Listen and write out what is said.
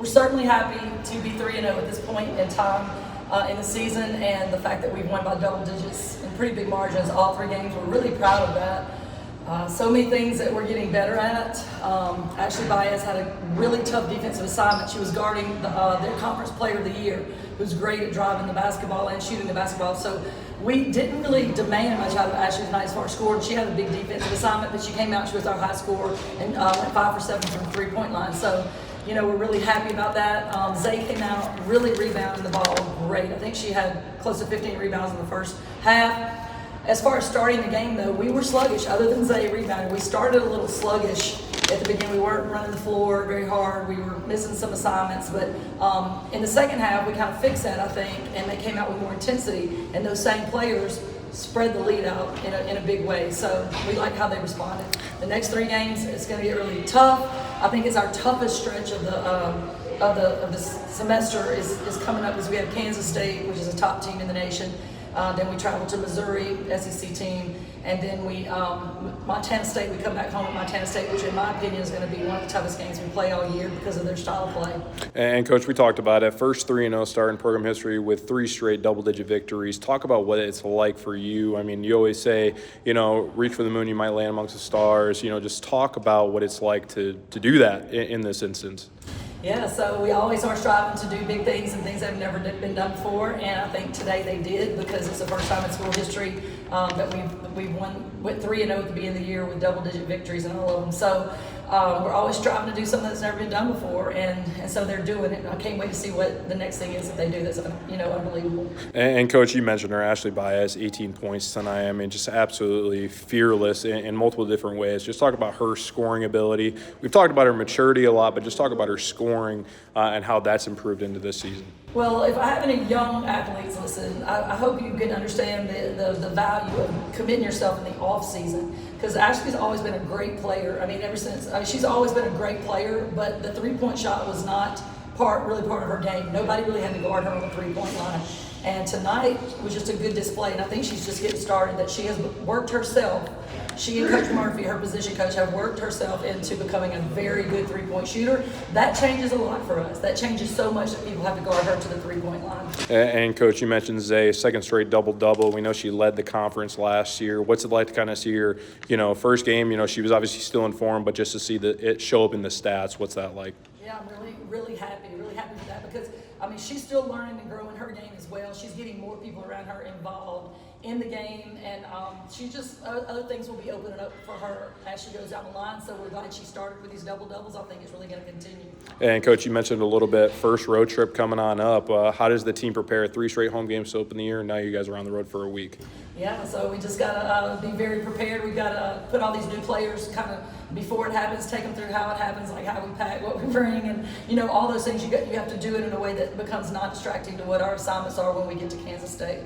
we're certainly happy to be 3-0 at this point in time in the season, and the fact that we've won by double digits in pretty big margins all 3 games. We're really proud of that. So many things that we're getting better at. Ashley Baez had a really tough defensive assignment. She was guarding their conference player of the year, who's great at driving the basketball and shooting the basketball. So we didn't really demand much out of Ashley tonight as far as scoring. She had a big defensive assignment, but she came out, she was our high scorer, and went 5 for 7 from the 3-point line. So, you know, we're really happy about that. Zay came out, really rebounding the ball great. I think she had close to 15 rebounds in the first half. As far as starting the game, though, we were sluggish. Other than Zay rebounding, we started a little sluggish at the beginning. We weren't running the floor very hard. We were missing some assignments. But in the second half, we kind of fixed that, I think, and they came out with more intensity. And those same players spread the lead out in a big way. So we like how they responded. The next 3 games, it's going to get really tough. I think it's our toughest stretch of the semester is coming up, as we have Kansas State, which is a top team in the nation. Then we travel to Missouri, SEC team, and then we Montana State. We come back home at Montana State, which in my opinion is going to be one of the toughest games we play all year because of their style of play. And Coach, we talked about it. First 3-0 start in program history with 3 straight double-digit victories. Talk about what it's like for you. I mean, you always say, you know, reach for the moon, you might land amongst the stars. You know, just talk about what it's like to do that in this instance. Yeah, so we always are striving to do big things and things that have never been done before, and I think today they did, because it's the first time in school history that we've went 3-0 at the beginning of the year with double-digit victories in all of them. So we're always striving to do something that's never been done before, and so they're doing it. I can't wait to see what the next thing is that they do that's unbelievable. And Coach, you mentioned her, Ashley Baez, 18 points tonight. I mean, just absolutely fearless in multiple different ways. Just talk about her scoring ability. We've talked about her maturity a lot, but just talk about her scoring and how that's improved into this season. Well, if I have any young athletes listen, I hope you can understand the value of committing yourself in the off season, because Ashley's always been a great player. I mean, ever since she's always been a great player, but the 3-point shot was not really part of her game. Nobody really had to guard her on the 3-point line. And tonight was just a good display, and I think she's just getting started, that she has worked herself. She and Coach Murphy, her position coach, have worked herself into becoming a very good 3-point shooter. That changes a lot for us. That changes so much that people have to guard her to the 3-point line. And Coach, you mentioned Zay, second straight double-double. We know she led the conference last year. What's it like to kind of see her, you know, first game, you know, she was obviously still in form, but just to see it show up in the stats, what's that like? Yeah, I'm really happy with that, because, I mean, she's still learning and growing her game as well. She's getting more people around her involved in the game, and she just, other things will be opening up for her as she goes down the line. So we're glad she started with these double-doubles. I think it's really going to continue. And Coach, you mentioned a little bit, first road trip coming on up. How does the team prepare? 3 straight home games to open the year, and now you guys are on the road for a week. Yeah, so we just got to be very prepared. We've got to put all these new players kind of before it happens, take them through how it happens, like how we pack, what we bring, and, you know, all those things. You have to do it in a way that becomes not distracting to what our assignments are when we get to Kansas State.